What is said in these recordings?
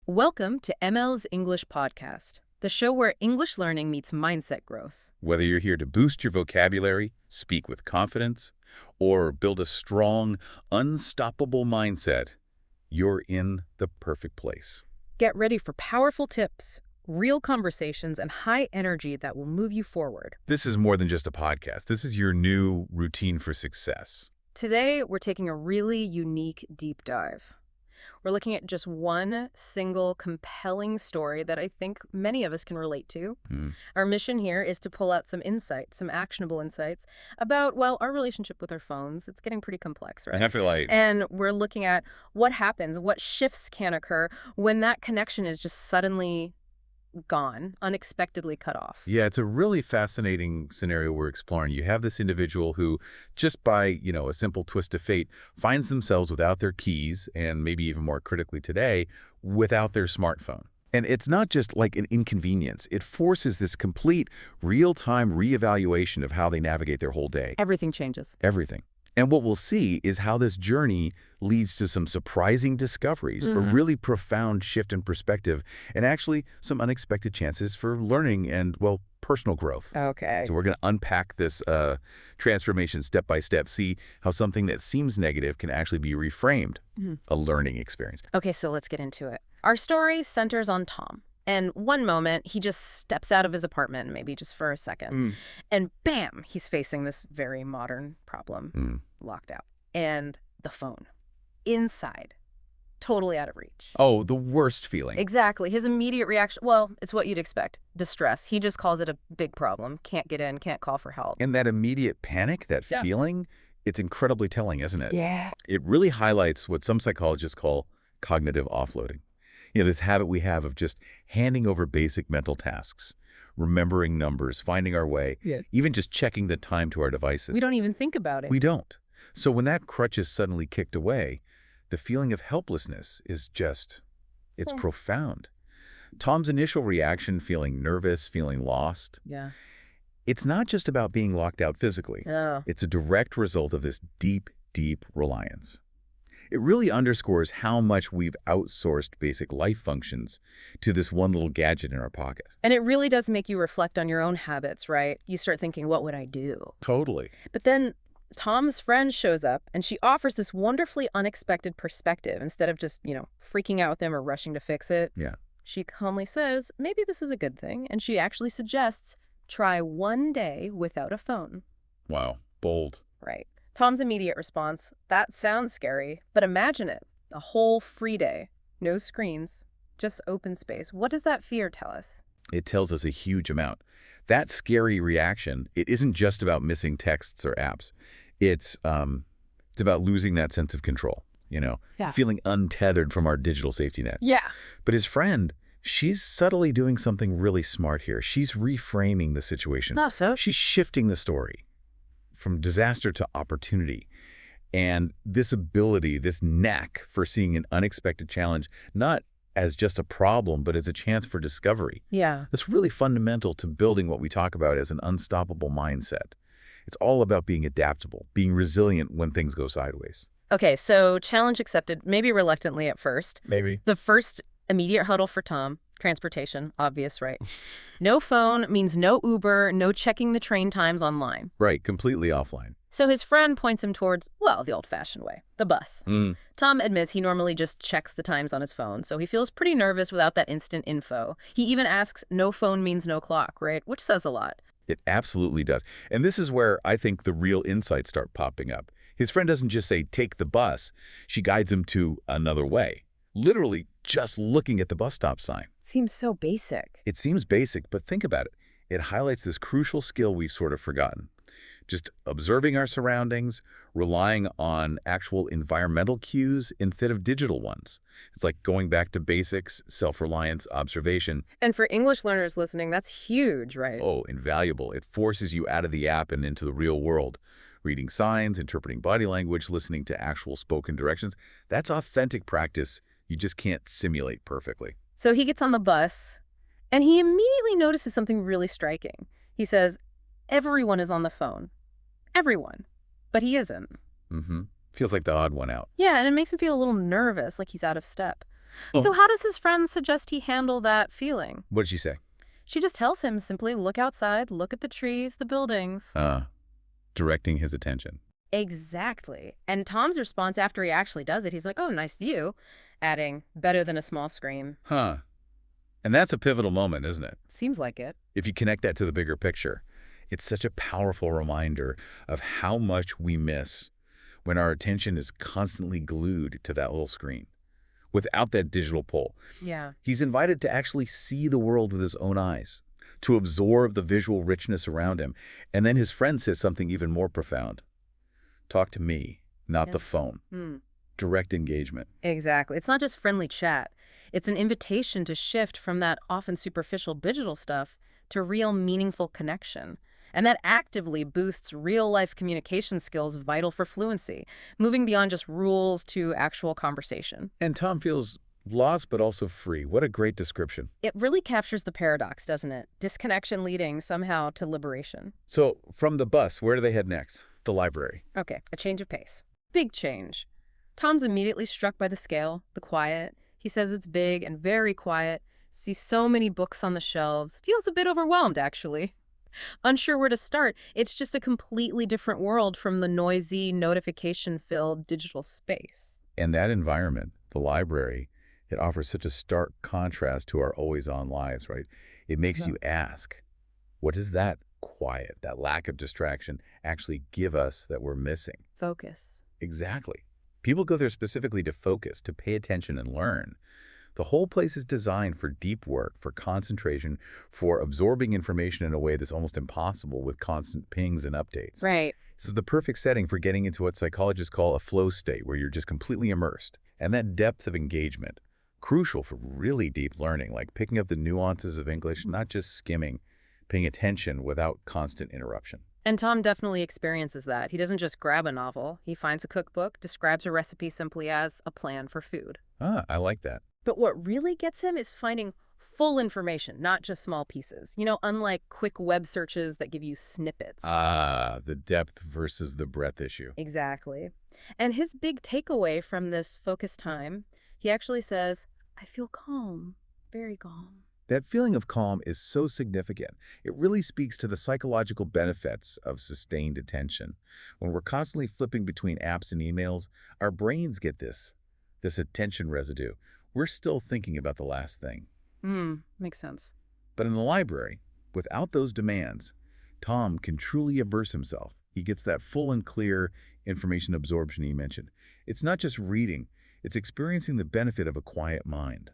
Welcome to ML's English Podcast, the show where English learning meets mindset growth. Whether you're here to boost your vocabulary, speak with confidence, or build a strong, unstoppable mindset, you're in the perfect place. Get ready for powerful tips, real conversations, and high energy that will move you forward. This is more than just a podcast. This is your new routine for success. Today, we're taking a really unique deep dive. We're looking at just one single compelling story that I think many of us can relate to. Our mission here is to pull out some insights, some actionable insights about, well, our relationship with our phones. It's getting pretty complex, right? I feel like And we're looking at what happens, what shifts can occur when that connection is just suddenly gone, unexpectedly cut off. Yeah, it's a really fascinating scenario we're exploring. You have this individual who, just by, a simple twist of fate, finds themselves without their keys, and maybe even more critically today, without their smartphone. And it's not just like an inconvenience. It forces this complete real-time reevaluation of how they navigate their whole day. Everything changes. Everything. And what we'll see is how this journey leads to some surprising discoveries, a really profound shift in perspective, and actually some unexpected chances for learning and, well, personal growth. Okay. So we're going to unpack this transformation step by step, see how something that seems negative can actually be reframed, a learning experience. Okay, so let's get into it. Our story centers on Tom. And one moment, he just steps out of his apartment, maybe just for a second, and bam, he's facing this very modern problem, locked out. And the phone, inside, totally out of reach. Oh, the worst feeling. Exactly. His immediate reaction, well, it's what you'd expect, distress. He just calls it a big problem, can't get in, can't call for help. And that immediate panic, that feeling, it's incredibly telling, isn't it? Yeah. It really highlights what some psychologists call cognitive offloading. This habit we have of just handing over basic mental tasks, remembering numbers, finding our way, even just checking the time to our devices. We don't even think about it. We don't. So when that crutch is suddenly kicked away, the feeling of helplessness is just, it's profound. Tom's initial reaction, feeling nervous, feeling lost, it's not just about being locked out physically. It's a direct result of this deep, deep reliance. It really underscores how much we've outsourced basic life functions to this one little gadget in our pocket. And it really does make you reflect on your own habits, right? You start thinking, what would I do? Totally. But then Tom's friend shows up and she offers this wonderfully unexpected perspective. Instead of just, freaking out with him or rushing to fix it, she calmly says, maybe this is a good thing. And she actually suggests, try one day without a phone. Wow. Bold. Right. Tom's immediate response, that sounds scary, but imagine it. A whole free day. No screens, just open space. What does that fear tell us? It tells us a huge amount. That scary reaction, it isn't just about missing texts or apps. It's about losing that sense of control, feeling untethered from our digital safety net. Yeah. But his friend, she's subtly doing something really smart here. She's reframing the situation. Oh, so? She's shifting the story from disaster to opportunity. And this ability, this knack for seeing an unexpected challenge, not as just a problem, but as a chance for discovery. Yeah. That's really fundamental to building what we talk about as an unstoppable mindset. It's all about being adaptable, being resilient when things go sideways. Okay, so challenge accepted, maybe reluctantly at first. Maybe. The first immediate huddle for Tom, transportation, obvious, right? No phone means no Uber, no checking the train times online. Right, completely offline. So his friend points him towards, well, the old-fashioned way, the bus. Tom admits he normally just checks the times on his phone, so he feels pretty nervous without that instant info. He even asks, no phone means no clock, right? Which says a lot. It absolutely does. And this is where I think the real insights start popping up. His friend doesn't just say, take the bus. She guides him to another way. Literally just looking at the bus stop sign. Seems so basic. It seems basic, but think about it. It highlights this crucial skill we've sort of forgotten. Just observing our surroundings, relying on actual environmental cues instead of digital ones. It's like going back to basics, self-reliance, observation. And for English learners listening, that's huge, right? Oh, invaluable. It forces you out of the app and into the real world. Reading signs, interpreting body language, listening to actual spoken directions. That's authentic practice you just can't simulate perfectly. So he gets on the bus, and he immediately notices something really striking. He says, everyone is on the phone. Everyone. But he isn't. Feels like the odd one out. Yeah, and it makes him feel a little nervous, like he's out of step. So how does his friend suggest he handle that feeling? What did she say? She just tells him simply, look outside, look at the trees, the buildings. Directing his attention. Exactly. And Tom's response after he actually does it, he's like, oh, nice view, adding, better than a small screen. Huh. And that's a pivotal moment, isn't it? Seems like it. If you connect that to the bigger picture, it's such a powerful reminder of how much we miss when our attention is constantly glued to that little screen. Without that digital pull. Yeah. He's invited to actually see the world with his own eyes, to absorb the visual richness around him. And then his friend says something even more profound. Talk to me, not the phone. Direct engagement. Exactly. It's not just friendly chat. It's an invitation to shift from that often superficial digital stuff to real meaningful connection. And that actively boosts real-life communication skills vital for fluency, moving beyond just rules to actual conversation. And Tom feels lost but also free. What a great description. It really captures the paradox, doesn't it? Disconnection leading somehow to liberation. So, from the bus, where do they head next? The library. Okay, a change of pace. Big change. Tom's immediately struck by the scale, the quiet. He says it's big and very quiet, sees so many books on the shelves, feels a bit overwhelmed, actually. Unsure where to start. It's just a completely different world from the noisy, notification-filled digital space. And that environment, the library, it offers such a stark contrast to our always-on lives, right? It makes you ask, what does that quiet, that lack of distraction actually give us that we're missing? Focus. Exactly. People go there specifically to focus, to pay attention and learn. The whole place is designed for deep work, for concentration, for absorbing information in a way that's almost impossible with constant pings and updates. Right. This is the perfect setting for getting into what psychologists call a flow state, where you're just completely immersed. And that depth of engagement, crucial for really deep learning, like picking up the nuances of English, not just skimming, paying attention without constant interruption. And Tom definitely experiences that. He doesn't just grab a novel. He finds a cookbook, describes a recipe simply as a plan for food. I like that. But what really gets him is finding full information, not just small pieces. You know, unlike quick web searches that give you snippets. The depth versus the breadth issue. Exactly. And his big takeaway from this focus time, he actually says, I feel calm, very calm. That feeling of calm is so significant. It really speaks to the psychological benefits of sustained attention. When we're constantly flipping between apps and emails, our brains get this attention residue. We're still thinking about the last thing. Makes sense. But in the library, without those demands, Tom can truly immerse himself. He gets that full and clear information absorption he mentioned. It's not just reading, it's experiencing the benefit of a quiet mind.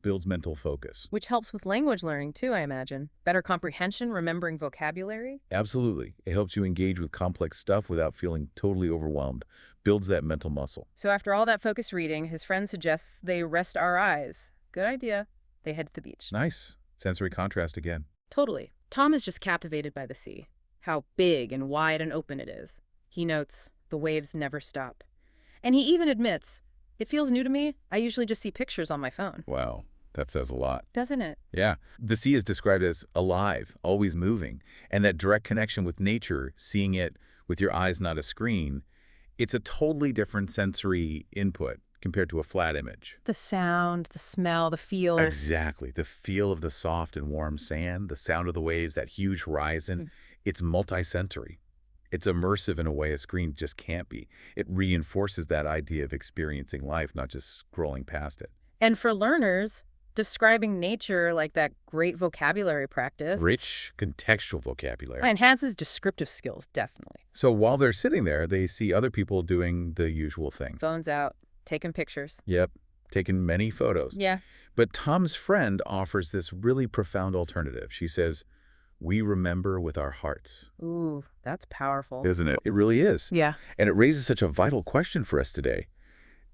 Builds mental focus. Which helps with language learning too, I imagine. Better comprehension, remembering vocabulary. Absolutely. It helps you engage with complex stuff without feeling totally overwhelmed. Builds that mental muscle. So after all that focused reading, his friend suggests they rest our eyes. Good idea. They head to the beach. Nice. Sensory contrast again. Totally. Tom is just captivated by the sea. How big and wide and open it is. He notes the waves never stop. And he even admits, it feels new to me. I usually just see pictures on my phone. Wow. That says a lot. Doesn't it? Yeah. The sea is described as alive, always moving. And that direct connection with nature, seeing it with your eyes, not a screen, it's a totally different sensory input compared to a flat image. The sound, the smell, the feel. Exactly. The feel of the soft and warm sand, the sound of the waves, that huge horizon. It's multisensory. It's immersive in a way a screen just can't be. It reinforces that idea of experiencing life, not just scrolling past it. And for learners, describing nature like that great vocabulary practice. Rich, contextual vocabulary. Enhances descriptive skills, definitely. So while they're sitting there, they see other people doing the usual thing. Phones out, taking pictures. Yep, taking many photos. Yeah. But Tom's friend offers this really profound alternative. She says, we remember with our hearts. Ooh, that's powerful. Isn't it? It really is. Yeah. And it raises such a vital question for us today.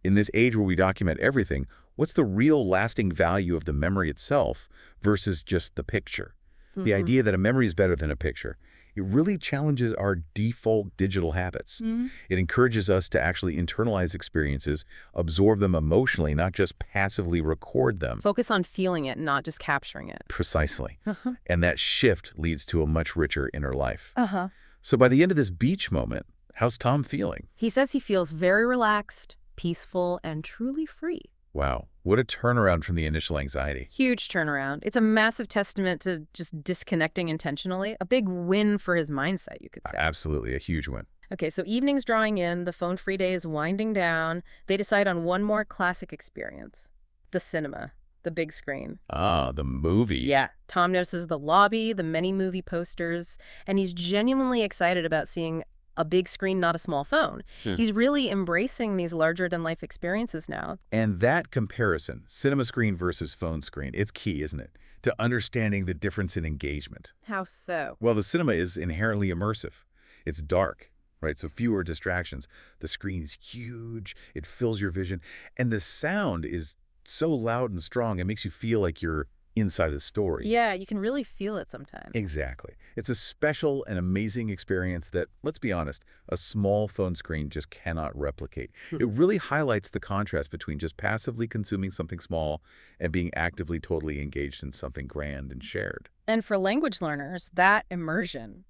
In this age where we document everything, what's the real lasting value of the memory itself versus just the picture? The idea that a memory is better than a picture. It really challenges our default digital habits. It encourages us to actually internalize experiences, absorb them emotionally, not just passively record them. Focus on feeling it, not just capturing it. Precisely. And that shift leads to a much richer inner life. Uh-huh. So by the end of this beach moment, how's Tom feeling? He says he feels very relaxed, peaceful, and truly free. Wow, what a turnaround from the initial anxiety. Huge turnaround. It's a massive testament to just disconnecting intentionally. A big win for his mindset, you could say. Absolutely, a huge win. Okay, so evening's drawing in, the phone-free day is winding down. They decide on one more classic experience, the cinema, the big screen. Ah, the movie. Yeah, Tom notices the lobby, the many movie posters, and he's genuinely excited about seeing a big screen, not a small phone. He's really embracing these larger-than-life experiences now. And that comparison, cinema screen versus phone screen, it's key, isn't it, to understanding the difference in engagement. How so? Well, the cinema is inherently immersive. It's dark, right? So fewer distractions. The screen is huge. It fills your vision. And the sound is so loud and strong, it makes you feel like you're inside the story. Yeah, you can really feel it sometimes. Exactly. It's a special and amazing experience that, let's be honest, a small phone screen just cannot replicate. It really highlights the contrast between just passively consuming something small and being actively totally engaged in something grand and shared. And for language learners, that immersion,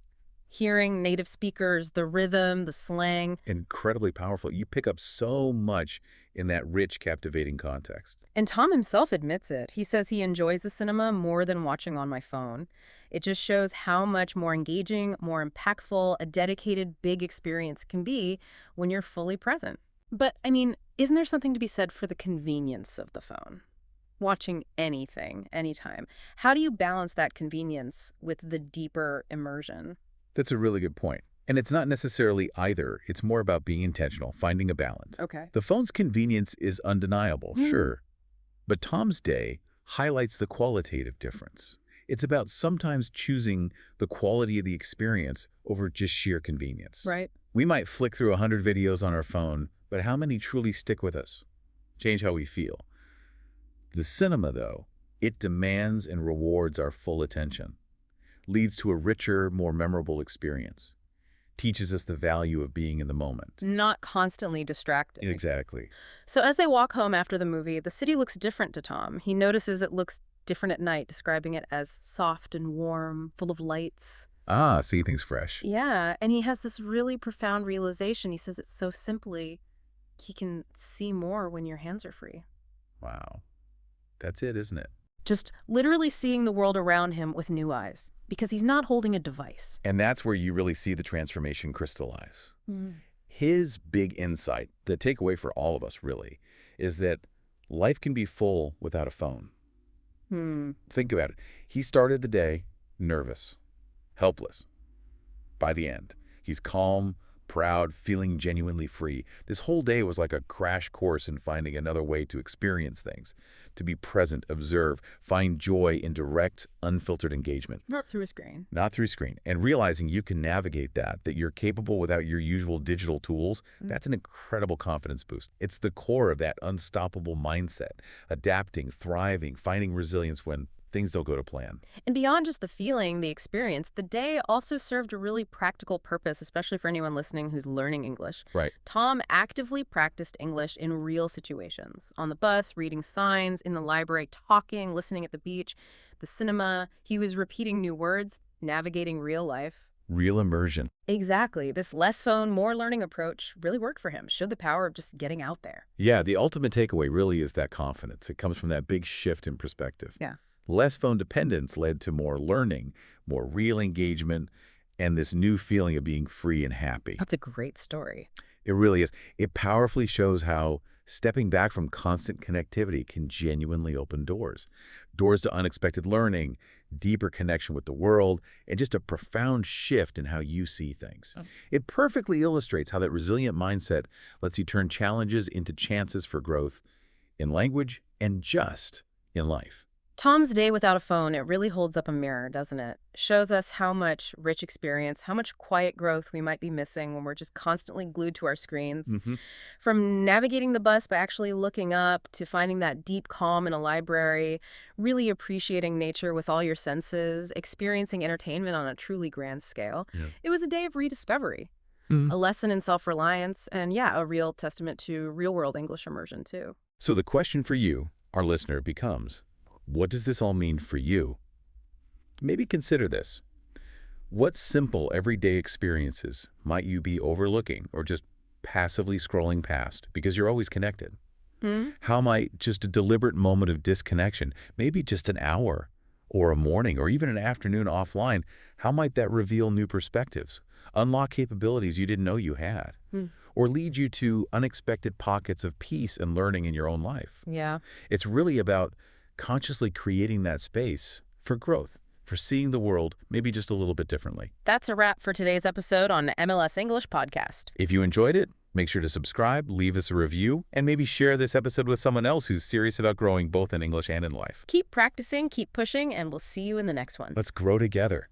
hearing native speakers, the rhythm, the slang. Incredibly powerful. You pick up so much in that rich, captivating context. And Tom himself admits it. He says he enjoys the cinema more than watching on my phone. It just shows how much more engaging, more impactful a dedicated, big experience can be when you're fully present. But, I mean, isn't there something to be said for the convenience of the phone? Watching anything, anytime. How do you balance that convenience with the deeper immersion? That's a really good point. And it's not necessarily either. It's more about being intentional, finding a balance. Okay. The phone's convenience is undeniable, sure. But Tom's day highlights the qualitative difference. It's about sometimes choosing the quality of the experience over just sheer convenience. Right. We might flick through 100 videos on our phone, but how many truly stick with us? Change how we feel. The cinema, though, it demands and rewards our full attention, leads to a richer, more memorable experience, teaches us the value of being in the moment. Not constantly distracted. Exactly. So as they walk home after the movie, the city looks different to Tom. He notices it looks different at night, describing it as soft and warm, full of lights. Ah, see things fresh. Yeah, and he has this really profound realization. He says it so simply, he can see more when your hands are free. Wow. That's it, isn't it? Just literally seeing the world around him with new eyes, because he's not holding a device. And that's where you really see the transformation crystallize. His big insight, the takeaway for all of us really, is that life can be full without a phone. Think about it. He started the day nervous, helpless. By the end, he's calm, proud, feeling genuinely free. This whole day was like a crash course in finding another way to experience things, to be present, observe, find joy in direct, unfiltered engagement. Not through a screen. Not through screen. And realizing you can navigate that you're capable without your usual digital tools, that's an incredible confidence boost. It's the core of that unstoppable mindset, adapting, thriving, finding resilience when things don't go to plan. And beyond just the feeling, the experience, the day also served a really practical purpose, especially for anyone listening who's learning English. Right. Tom actively practiced English in real situations. On the bus, reading signs, in the library, talking, listening at the beach, the cinema. He was repeating new words, navigating real life. Real immersion. Exactly. This less phone, more learning approach really worked for him, showed the power of just getting out there. Yeah, the ultimate takeaway really is that confidence. It comes from that big shift in perspective. Yeah. Less phone dependence led to more learning, more real engagement, and this new feeling of being free and happy. That's a great story. It really is. It powerfully shows how stepping back from constant connectivity can genuinely open doors. Doors to unexpected learning, deeper connection with the world, and just a profound shift in how you see things. It perfectly illustrates how that resilient mindset lets you turn challenges into chances for growth in language and just in life. Tom's day without a phone, it really holds up a mirror, doesn't it? Shows us how much rich experience, how much quiet growth we might be missing when we're just constantly glued to our screens. From navigating the bus by actually looking up to finding that deep calm in a library, really appreciating nature with all your senses, experiencing entertainment on a truly grand scale. It was a day of rediscovery, a lesson in self-reliance, and yeah, a real testament to real-world English immersion too. So the question for you, our listener, becomes, what does this all mean for you? Maybe consider this. What simple everyday experiences might you be overlooking or just passively scrolling past because you're always connected? Hmm? How might just a deliberate moment of disconnection, maybe just an hour or a morning or even an afternoon offline, how might that reveal new perspectives, unlock capabilities you didn't know you had, Hmm. or lead you to unexpected pockets of peace and learning in your own life? Yeah. It's really about consciously creating that space for growth, for seeing the world maybe just a little bit differently. That's a wrap for today's episode on MLS English Podcast. If you enjoyed it, make sure to subscribe, leave us a review, and maybe share this episode with someone else who's serious about growing both in English and in life. Keep practicing, keep pushing, and we'll see you in the next one. Let's grow together.